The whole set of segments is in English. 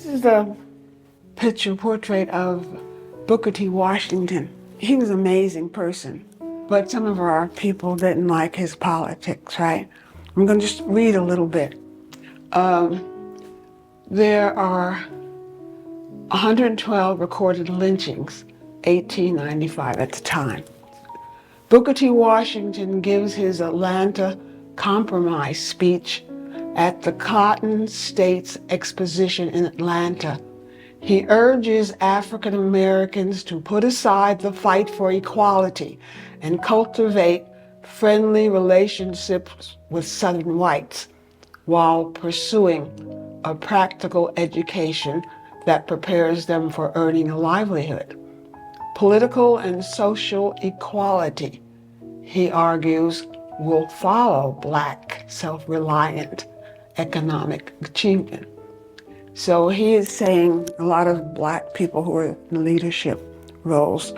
is a picture portrait of Booker T. Washington. He was an amazing person, but some of our people didn't like his politics, right? I'm going to just read a little bit. There are 112 recorded lynchings, 1895 at the time. Booker T. Washington gives his Atlanta Compromise speech at the Cotton States Exposition in Atlanta. He urges African Americans to put aside the fight for equality and cultivate friendly relationships with Southern whites while pursuing a practical education that prepares them for earning a livelihood. Political and social equality, he argues, will follow Black self-reliant economic achievement. So he is saying a lot of Black people who are in leadership roles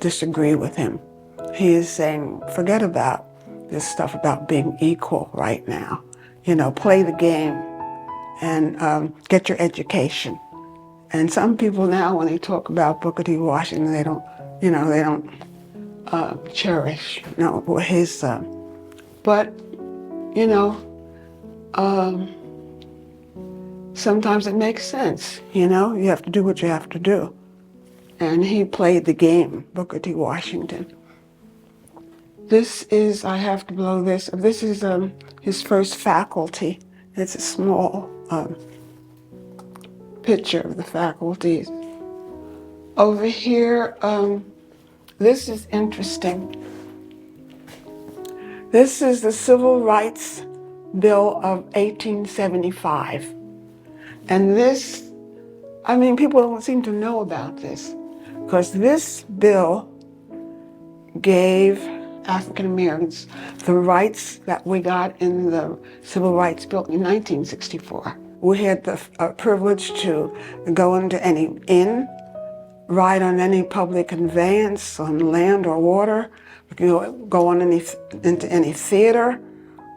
disagree with him. He is saying, forget about this stuff about being equal right now. You know, play the game and get your education. And some people now, when they talk about Booker T. Washington, they don't cherish, his, but, sometimes it makes sense, you have to do what you have to do. And he played the game, Booker T. Washington. This is, I have to blow this, this is his first faculty. It's a small picture of the faculties. Over here, this is interesting. This is the Civil Rights Bill of 1875. And this, people don't seem to know about this, because this bill gave African Americans the rights that we got in the Civil Rights Bill in 1964. We had the privilege to go into any inn, ride on any public conveyance on land or water, go on into any theater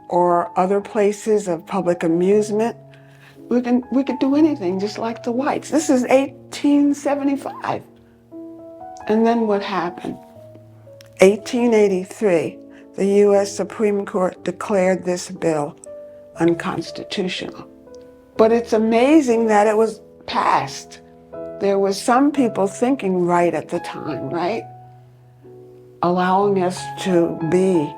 or other places of public amusement. We could do anything just like the whites. This is 1875. And then what happened? 1883, the U.S. Supreme Court declared this bill unconstitutional. But it's amazing that it was passed. There was some people thinking right at the time, right? Allowing us to be.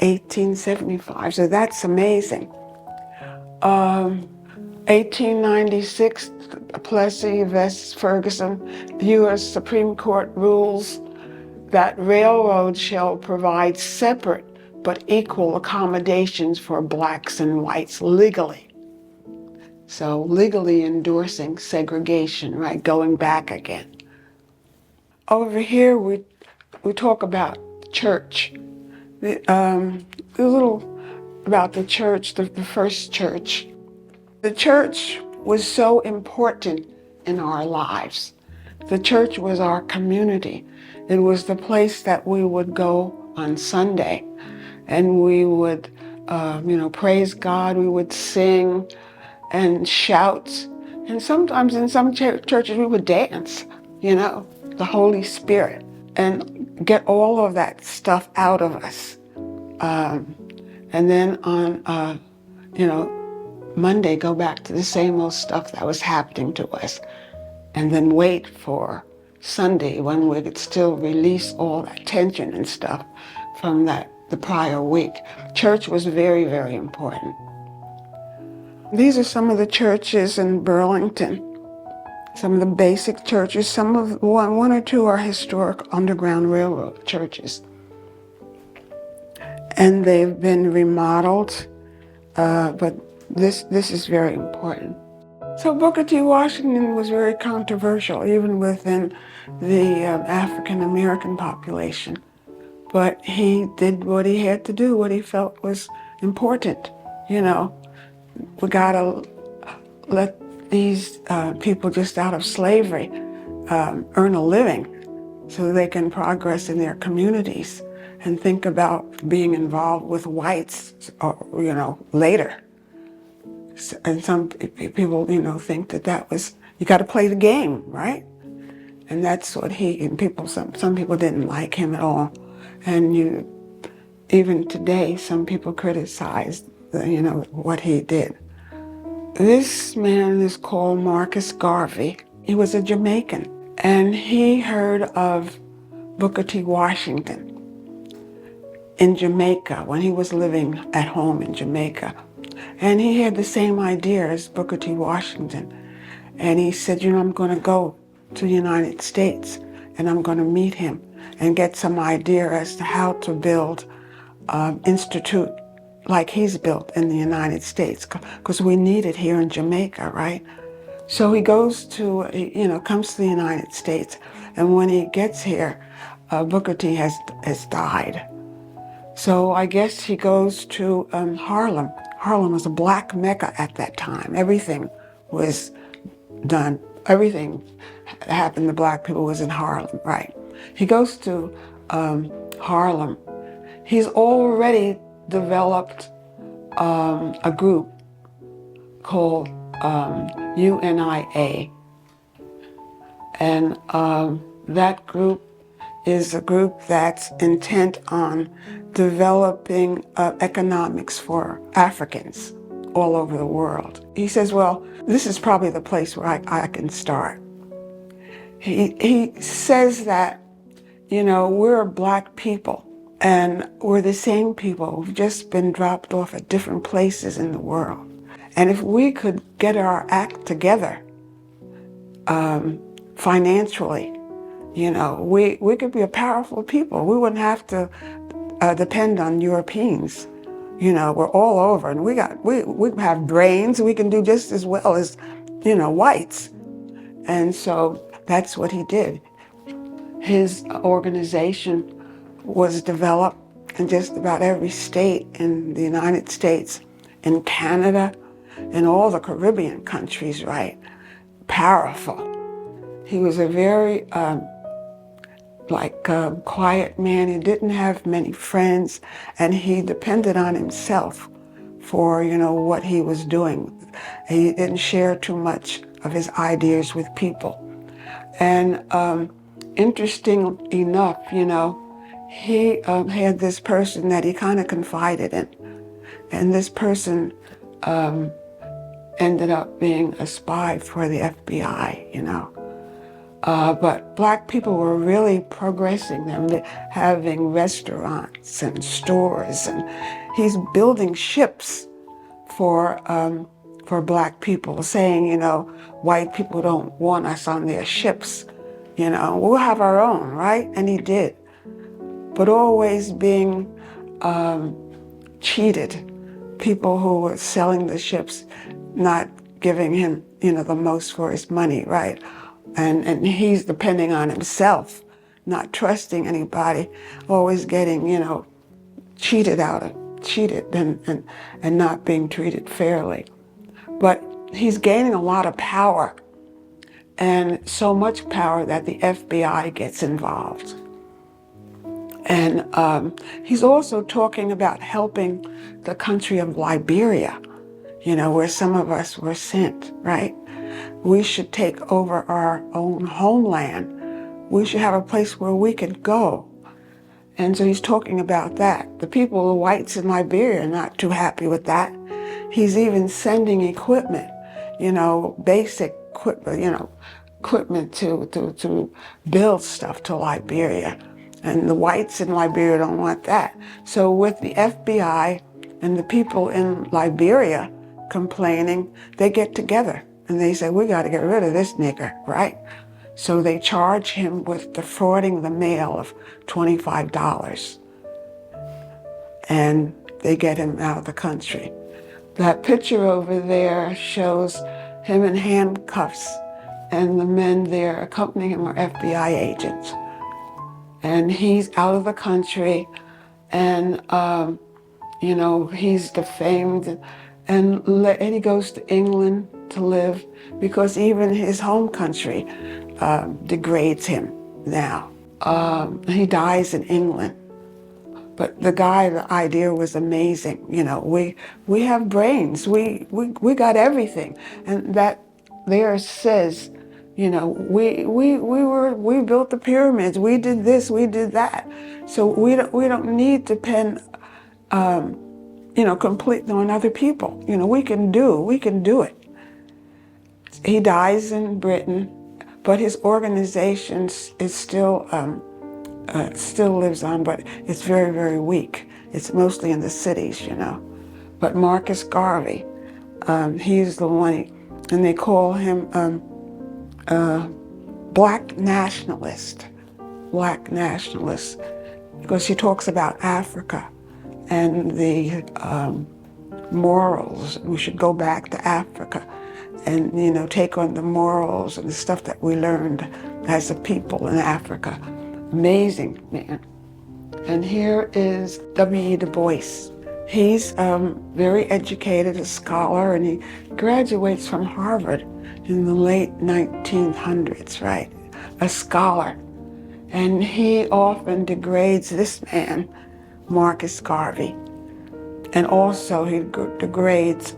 1875, so that's amazing. 1896, Plessy v. Ferguson, the U.S. Supreme Court rules that railroads shall provide separate but equal accommodations for Blacks and whites legally. So legally endorsing segregation, right? Going back again. Over here, we talk about church. A little about the church, the first church. The church was so important in our lives. The church was our community. It was the place that we would go on Sunday, and we would, praise God. We would sing and shout, and sometimes in some churches we would dance, the Holy Spirit, and get all of that stuff out of us. And then on, Monday, go back to the same old stuff that was happening to us, and then wait for Sunday when we could still release all that tension and stuff from the prior week. Church was very, very important. These are some of the churches in Burlington, some of the basic churches. One or two are historic Underground Railroad churches. And they've been remodeled, but this is very important. So Booker T. Washington was very controversial, even within the African American population. But he did what he had to do, what he felt was important. We gotta let these people just out of slavery earn a living so they can progress in their communities and think about being involved with whites, later. And some people, think that was, you got to play the game, right? And that's what some people didn't like him at all. And even today, some people criticized, what he did. This man is called Marcus Garvey. He was a Jamaican. And he heard of Booker T. Washington in Jamaica when he was living at home in Jamaica. And he had the same idea as Booker T. Washington. And he said, I'm going to go to the United States and I'm going to meet him and get some idea as to how to build an institute like he's built in the United States, because we need it here in Jamaica, right? So he goes to, comes to the United States, and when he gets here, Booker T has died. So I guess he goes to Harlem. Harlem was a black mecca at that time. Everything was done. Everything happened to black people was in Harlem, right? He goes to Harlem. He's already developed a group called UNIA. And that group is a group that's intent on developing economics for Africans all over the world. He says, well, this is probably the place where I can start. He says that, we're black people and we're the same people. We've just been dropped off at different places in the world. And if we could get our act together financially, we could be a powerful people. We wouldn't have to depend on Europeans. We're all over, and we have brains. We can do just as well as, whites. And so that's what he did. His organization was developed in just about every state in the United States, in Canada, in all the Caribbean countries, right? Powerful. He was a very quiet man. He didn't have many friends, and he depended on himself for, what he was doing. He didn't share too much of his ideas with people. And interesting enough, he had this person that he kind of confided in. And this person ended up being a spy for the FBI, But black people were really progressing them, having restaurants and stores, and he's building ships for black people, saying, white people don't want us on their ships, we'll have our own, right? And he did, but always being cheated. People who were selling the ships, not giving him, the most for his money, right? And he's depending on himself, not trusting anybody, always getting, cheated and not being treated fairly. But he's gaining a lot of power, and so much power that the FBI gets involved. And he's also talking about helping the country of Liberia, where some of us were sent, right? We should take over our own homeland. We should have a place where we could go. And so he's talking about that. The people, the whites in Liberia, are not too happy with that. He's even sending equipment, basic equipment, equipment to build stuff to Liberia. And the whites in Liberia don't want that. So with the FBI and the people in Liberia complaining, they get together and they say, we got to get rid of this nigger, right? So they charge him with defrauding the mail of $25. And they get him out of the country. That picture over there shows him in handcuffs, and the men there accompanying him are FBI agents. And he's out of the country, and he's defamed, and he goes to England to live, because even his home country degrades him now. He dies in England. But the idea was amazing. You know, we have brains. We got everything, and that there says, you know, we built the pyramids. We did this. We did that. So we don't need to depend, you know, completely on other people. You know, we can do it. He dies in Britain, but his organization is still lives on, but it's very, very weak. It's mostly in the cities, you know. But Marcus Garvey, he's the one, and they call him black nationalist, because he talks about Africa and the morals. We should go back to Africa and, you know, take on the morals and the stuff that we learned as a people in Africa. Amazing man. And here is W.E. Du Bois. He's very educated, a scholar, and he graduates from Harvard in the late 1900s, right? A scholar. And he often degrades this man, Marcus Garvey. And also he degrades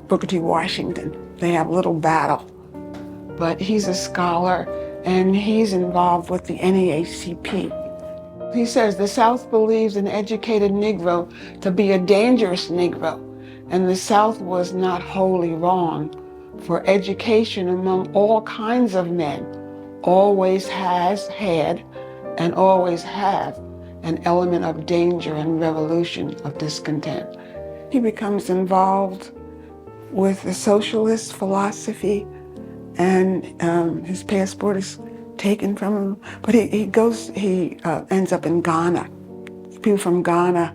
Booker T. Washington. They have a little battle. But he's a scholar, and he's involved with the NAACP. He says the South believes an educated Negro to be a dangerous Negro, and the South was not wholly wrong, for education among all kinds of men always has had and always have an element of danger and revolution of discontent. He becomes involved with the socialist philosophy, and his passport is taken from him. But he ends up in Ghana. People from Ghana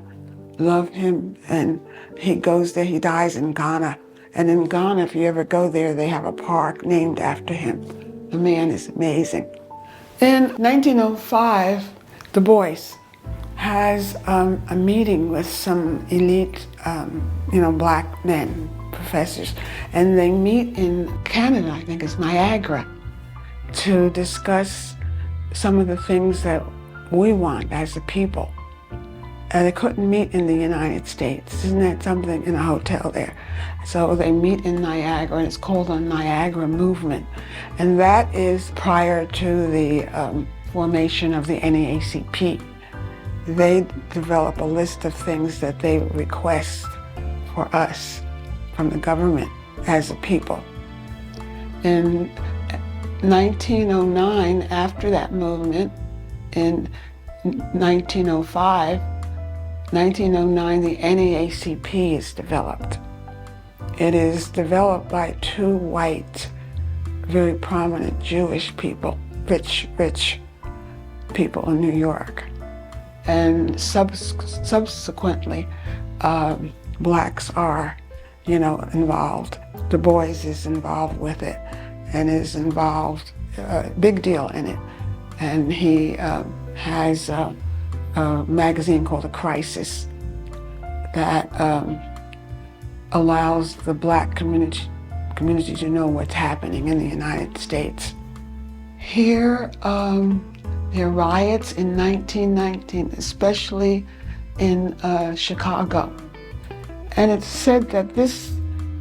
love him, and he goes there. He dies in Ghana. And in Ghana, if you ever go there, they have a park named after him. The man is amazing. In 1905, Du Bois has a meeting with some elite, black men, professors, and they meet in Canada, I think it's Niagara, to discuss some of the things that we want as a people. And they couldn't meet in the United States. Isn't that something, in a hotel there? So they meet in Niagara, and it's called the Niagara Movement. And that is prior to the formation of the NAACP. They develop a list of things that they request for us from the government as a people. In 1909, after that movement, in 1905, the NAACP is developed. It is developed by two white, very prominent Jewish people, rich people in New York. And subsequently, blacks are, involved. Du Bois is involved with it and is involved, big deal in it. And he has a magazine called The Crisis that allows the black community to know what's happening in the United States. Here, there are riots in 1919, especially in Chicago. And it's said that this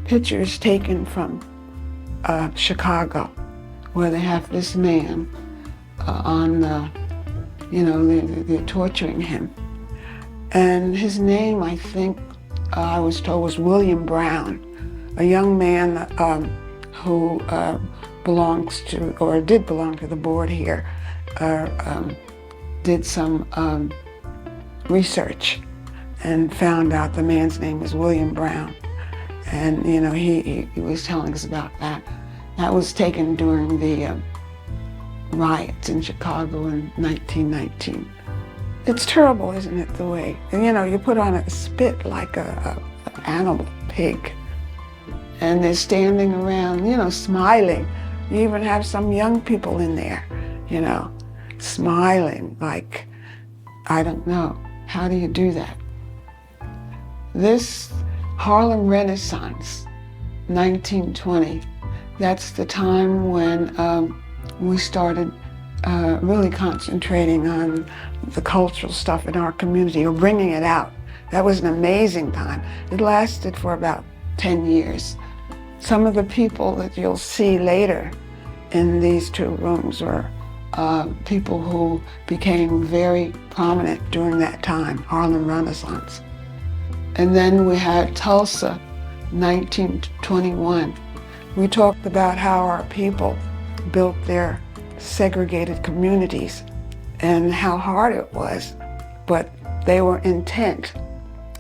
picture is taken from Chicago, where they have this man on they're torturing him. And his name, I think, I was told, was William Brown, a young man who belongs to, or did belong to the board here, did some research and found out the man's name is William Brown. And, he was telling us about that. That was taken during the riots in Chicago in 1919. It's terrible, isn't it, the way? And, you put on a spit like an animal, pig, and they're standing around, smiling. You even have some young people in there, smiling like, I don't know, how do you do that? This Harlem Renaissance, 1920, that's the time when we started really concentrating on the cultural stuff in our community, or bringing it out. That was an amazing time. It lasted for about 10 years. Some of the people that you'll see later in these two rooms were people who became very prominent during that time, Harlem Renaissance. And then we had Tulsa, 1921. We talked about how our people built their segregated communities and how hard it was, but they were intent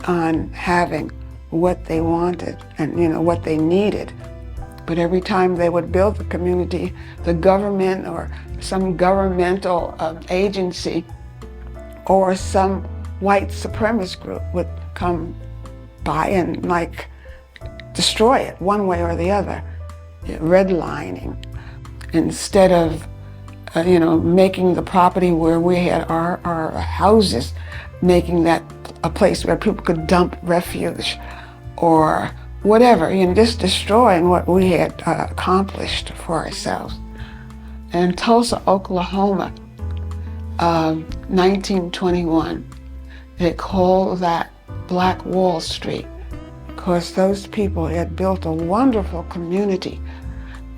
on having what they wanted and what they needed. But every time they would build the community, the government or some governmental agency or some white supremacist group would come by and destroy it one way or the other, redlining, instead of making the property where we had our houses, making that a place where people could dump refuse or whatever, just destroying what we had accomplished for ourselves. In Tulsa, Oklahoma, 1921, they called that Black Wall Street, because those people had built a wonderful community,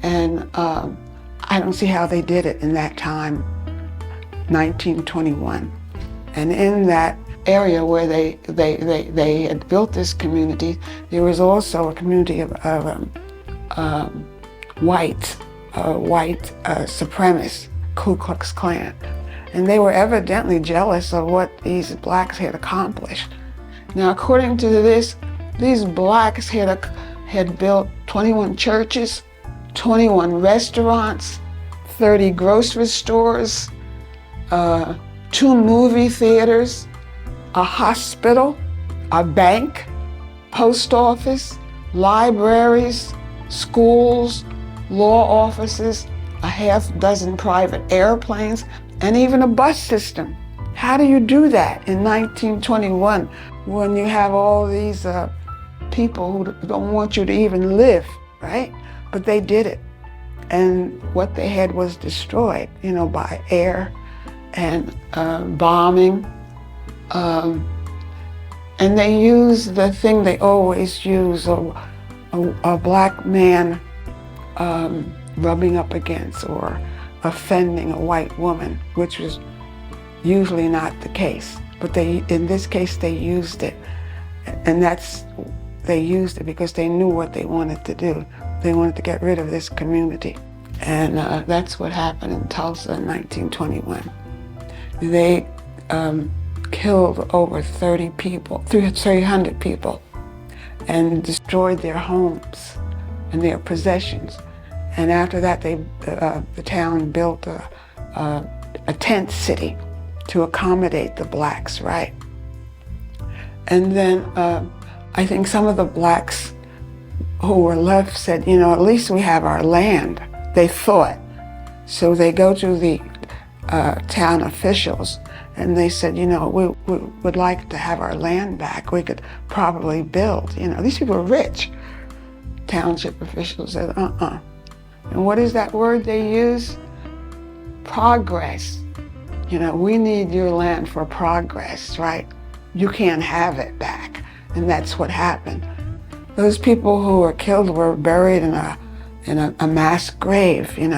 and I don't see how they did it in that time, 1921. And in that area where they had built this community, there was also a community of white supremacists, Ku Klux Klan. And they were evidently jealous of what these blacks had accomplished. Now, according to this, these blacks had built 21 churches, 21 restaurants, 30 grocery stores, 2 movie theaters, a hospital, a bank, post office, libraries, schools, law offices, a half-dozen private airplanes, and even a bus system. How do you do that in 1921 when you have all these people who don't want you to even live, right? But they did it. And what they had was destroyed, by air and bombing. And they used the thing they always use, a black man rubbing up against or offending a white woman, which was usually not the case. But in this case, they used it. And they used it because they knew what they wanted to do. They wanted to get rid of this community. And that's what happened in Tulsa in 1921. They killed over 300 people, and destroyed their homes and their possessions. And after that, the town built a tent city to accommodate the blacks, right? And then I think some of the blacks who were left said, at least we have our land, they thought. So they go to the town officials and they said, we would like to have our land back. We could probably build. These people are rich. Township officials said, And what is that word they use? Progress. We need your land for progress, right? You can't have it back. And that's what happened. Those people who were killed were buried in a mass grave, and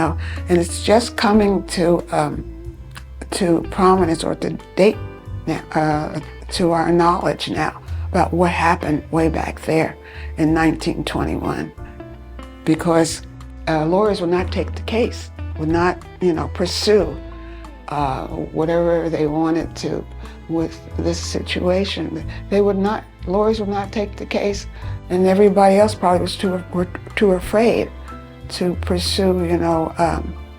it's just coming to prominence or to date now, to our knowledge now about what happened way back there in 1921, because lawyers would not take the case, would not, pursue whatever they wanted to with this situation. Lawyers would not take the case, and everybody else probably was too afraid to pursue,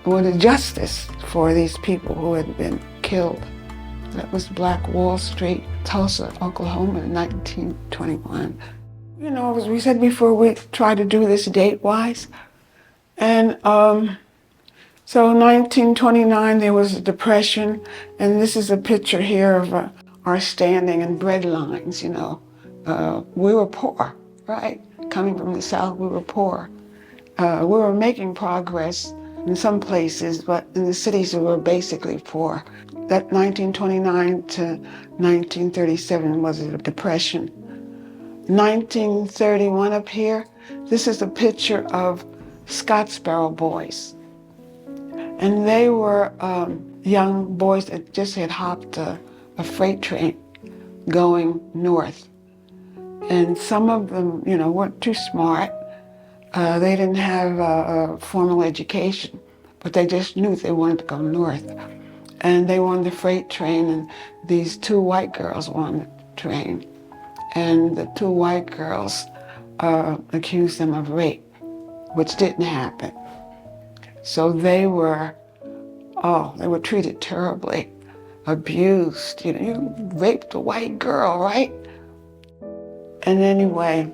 with justice for these people who had been killed. That was Black Wall Street, Tulsa, Oklahoma in 1921. As we said before, we tried to do this date-wise. And so in 1929, there was a depression, and this is a picture here of our standing and bread lines, We were poor, right? Coming from the South, we were poor. We were making progress in some places, but in the cities we were basically poor. that 1929 to 1937 was a depression. 1931 up here, this is a picture of Scottsboro boys. And they were young boys that just had hopped a freight train going north. And some of them, weren't too smart. They didn't have a formal education, but they just knew they wanted to go north. And they were on the freight train, and these two white girls were on the train. And the two white girls accused them of rape, which didn't happen. So they were treated terribly, abused. You raped a white girl, right? And anyway,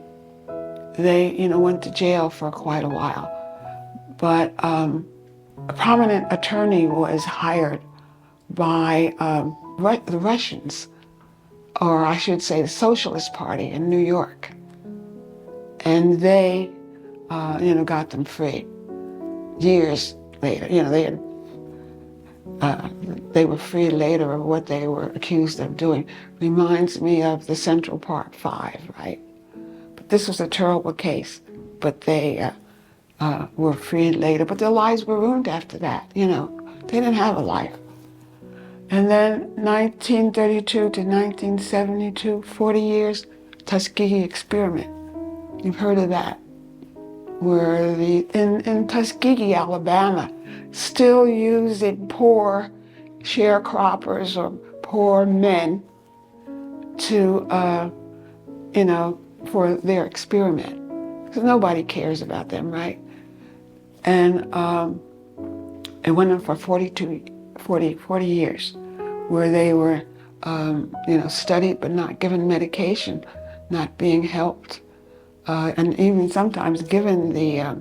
they, went to jail for quite a while. But a prominent attorney was hired by the Russians, or I should say the Socialist Party in New York. And they, got them free. Years later, they were free later of what they were accused of doing. Reminds me of the Central Park 5, right? But this was a terrible case, but they were freed later, but their lives were ruined after that, They didn't have a life. And then 1932 to 1972, 40 years, Tuskegee experiment. You've heard of that? Where in Tuskegee, Alabama, still using poor sharecroppers or poor men to, for their experiment. Because nobody cares about them, right? And it went on for 40 years, where they were, studied but not given medication, not being helped, and even sometimes given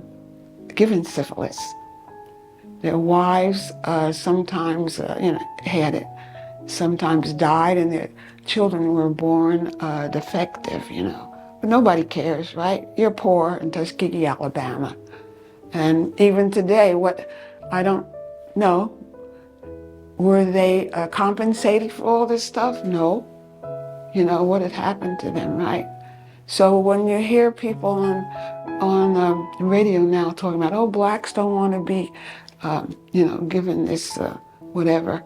syphilis. Their wives sometimes, had it, sometimes died, and their children were born defective, But nobody cares, right? You're poor in Tuskegee, Alabama. And even today, I don't know, were they compensated for all this stuff? No. What had happened to them, right? So when you hear people on the radio now talking about, oh, blacks don't want to be, given this whatever,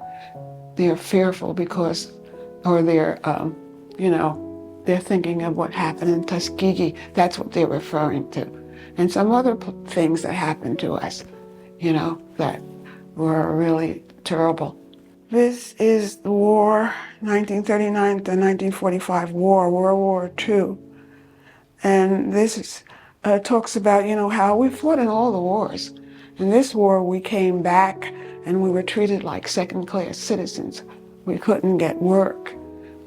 they're fearful because, or they're, they're thinking of what happened in Tuskegee. That's what they're referring to. And some other things that happened to us, that were really terrible. This is the war, 1939 to 1945 war, World War II. And this talks about, how we fought in all the wars. In this war, we came back and we were treated like second-class citizens. We couldn't get work.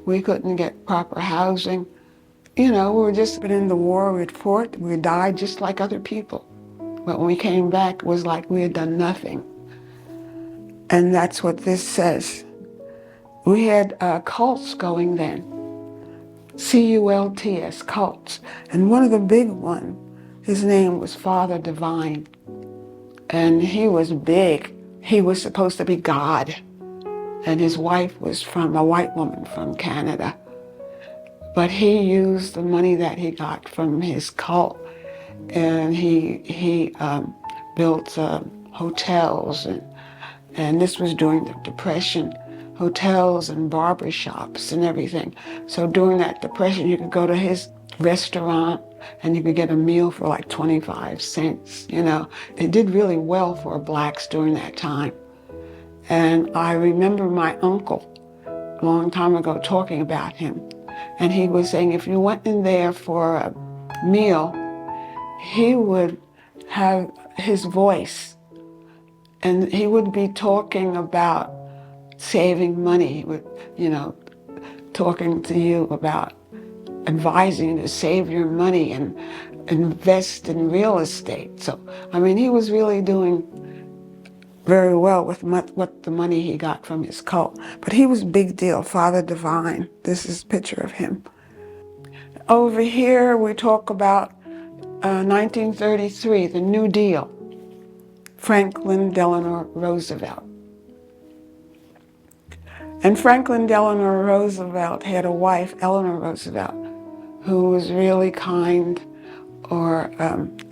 We couldn't get proper housing. We were just been in the war, we'd fought, we died just like other people. But when we came back, it was like we had done nothing. And that's what this says. We had cults going then. C-U-L-T-S, cults. And one of the big ones, his name was Father Divine. And he was big. He was supposed to be God. And his wife was a white woman from Canada. But he used the money that he got from his cult. And he built hotels. And this was during the Depression. Hotels and barber shops and everything. So during that Depression, you could go to his restaurant and you could get a meal for like 25 cents, It did really well for blacks during that time. And I remember my uncle, a long time ago, talking about him. And he was saying if you went in there for a meal, he would have his voice and he would be talking about saving money, with, talking to you about advising you to save your money and invest in real estate. So, he was really doing very well with what the money he got from his cult. But he was a big deal, Father Divine. This is a picture of him. Over here, we talk about 1933, the New Deal, Franklin Delano Roosevelt. And Franklin Delano Roosevelt had a wife, Eleanor Roosevelt, who was really kind or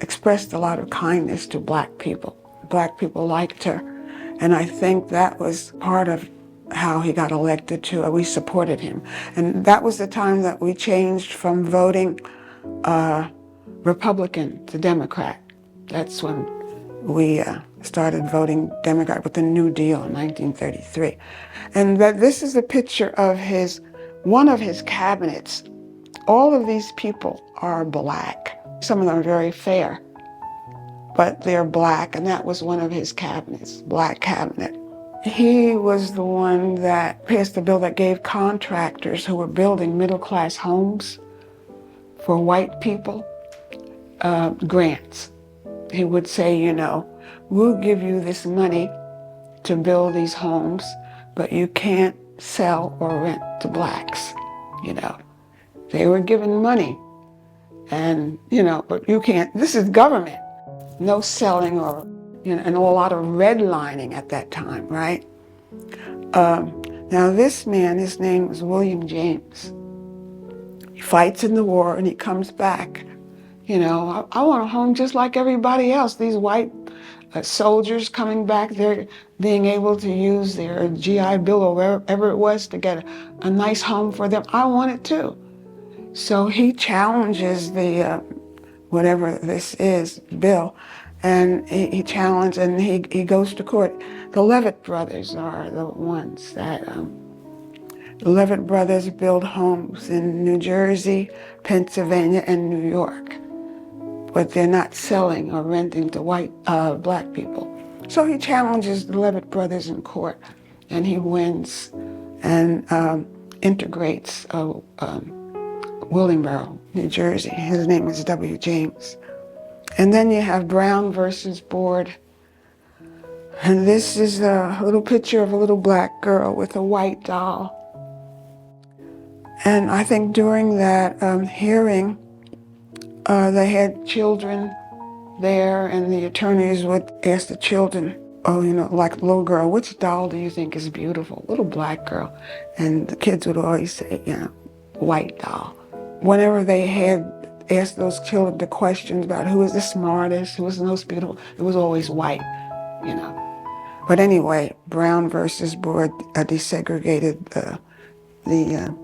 expressed a lot of kindness to black people. Black people liked her. And I think that was part of how he got elected too. We supported him. And that was the time that we changed from voting Republican to Democrat. That's when we started voting Democrat with the New Deal in 1933. And that this is a picture of one of his cabinets. All of these people are black. Some of them are very fair, but they're black, and that was one of his cabinets, black cabinet. He was the one that passed the bill that gave contractors who were building middle-class homes for white people grants. He would say, we'll give you this money to build these homes, but you can't sell or rent to blacks, They were given money and, but you can't, this is government. No selling or, and a lot of redlining at that time, right? Now this man, his name was William James. He fights in the war and he comes back. I want a home just like everybody else. These white soldiers coming back, they're being able to use their GI Bill or wherever it was to get a nice home for them. I want it too. So he challenges the, whatever this is, bill, and he challenged and he goes to court. The Levitt brothers are the ones that, the Levitt brothers build homes in New Jersey, Pennsylvania, and New York. But they're not selling or renting to black people. So he challenges the Levitt brothers in court, and he wins and integrates Willingboro, New Jersey. His name is W. James. And then you have Brown versus Board. And this is a little picture of a little black girl with a white doll. And I think during that hearing, they had children there, and the attorneys would ask the children, like the little girl, which doll do you think is beautiful? Little black girl. And the kids would always say, white doll. Whenever they had asked those children the questions about who was the smartest, who was the most beautiful, it was always white, But anyway, Brown versus Board desegregated the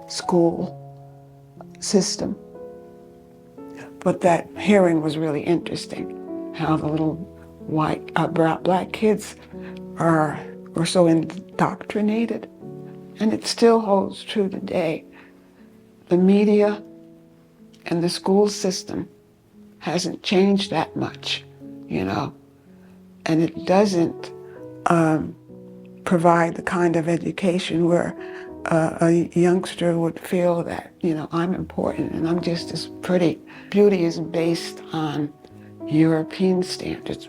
school system. But that hearing was really interesting, how the little black kids were so indoctrinated. And it still holds true today. The media and the school system hasn't changed that much, and it doesn't provide the kind of education where a youngster would feel that, I'm important and I'm just as pretty. Beauty is based on European standards,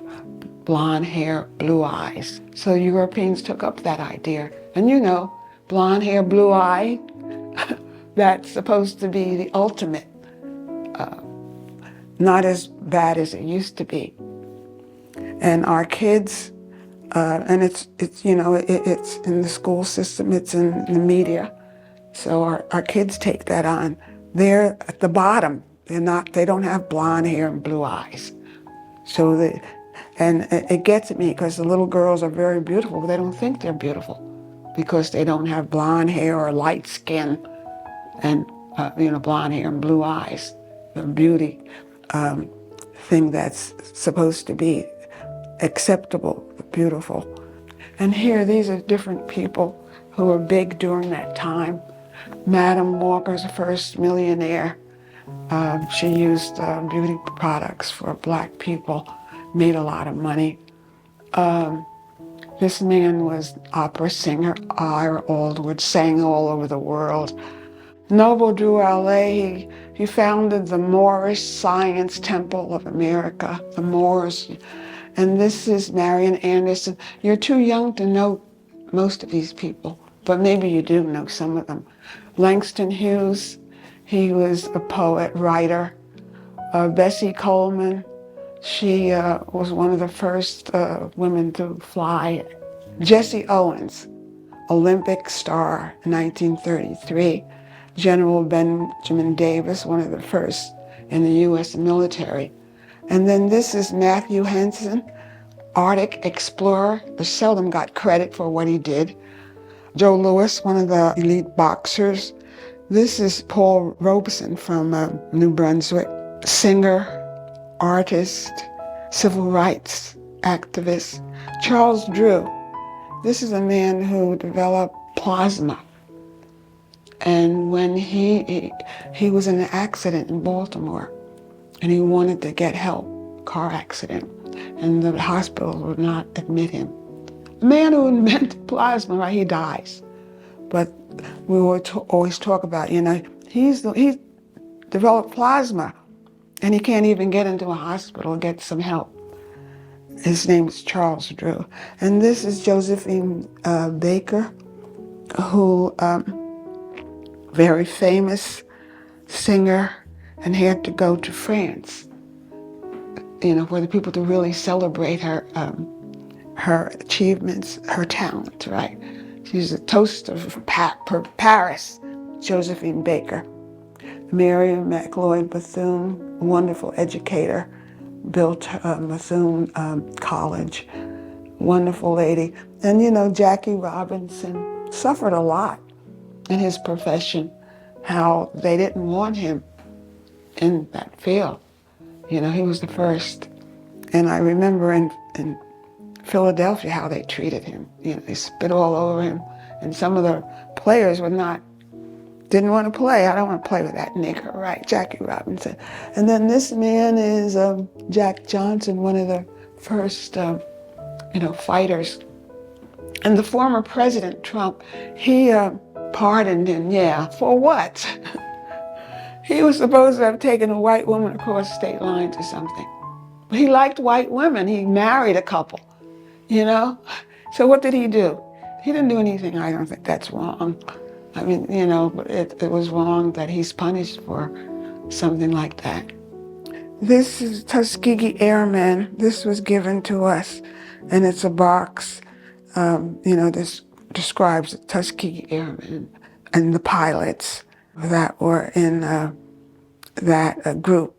blonde hair, blue eyes. So Europeans took up that idea. And blonde hair, blue eye, that's supposed to be the ultimate, not as bad as it used to be. And our kids, and it's in the school system, it's in the media. So our kids take that on. They're at the bottom. They don't have blonde hair and blue eyes. So and it gets at me because the little girls are very beautiful, but they don't think they're beautiful because they don't have blonde hair or light skin and, blonde hair and blue eyes. The beauty thing that's supposed to be acceptable, beautiful. And here, these are different people who were big during that time. Madam Walker's the first millionaire. She used beauty products for black people, made a lot of money. This man was opera singer, Ira Aldwood, sang all over the world. Noble Drew, he founded the Moorish Science Temple of America, the Moors. And this is Marian Anderson. You're too young to know most of these people, but maybe you do know some of them. Langston Hughes, he was a poet, writer. Bessie Coleman, she was one of the first women to fly. Jesse Owens, Olympic star in 1933. General Benjamin Davis, one of the first in the U.S. military. And then this is Matthew Henson, Arctic explorer, but seldom got credit for what he did. Joe Louis, one of the elite boxers. This is Paul Robeson from New Brunswick, singer, artist, civil rights activist. Charles Drew, this is a man who developed plasma. And when he was in an accident in Baltimore, and he wanted to get help, car accident, and the hospital would not admit him. The man who invented plasma, right, he dies. But we would always talk about, he developed plasma, and he can't even get into a hospital and get some help. His name is Charles Drew. And this is Josephine Baker, who, very famous singer, and had to go to France, for the people to really celebrate her achievements, her talent, right? She's a toast of Paris, Josephine Baker. Mary McLeod Bethune, a wonderful educator, built Bethune College, wonderful lady. And Jackie Robinson suffered a lot in his profession, how they didn't want him in that field. He was the first. And I remember in Philadelphia how they treated him. They spit all over him. And some of the players didn't want to play. I don't want to play with that nigger, right? Jackie Robinson. And then this man is Jack Johnson, one of the first, fighters. And the former President Trump, he pardoned him, for what? He was supposed to have taken a white woman across state lines or something. But he liked white women. He married a couple, So what did he do? He didn't do anything. I don't think that's wrong. I mean, it was wrong that he's punished for something like that. This is Tuskegee Airmen. This was given to us, and it's a box. This describes the Tuskegee Airmen and the pilots that were in that group.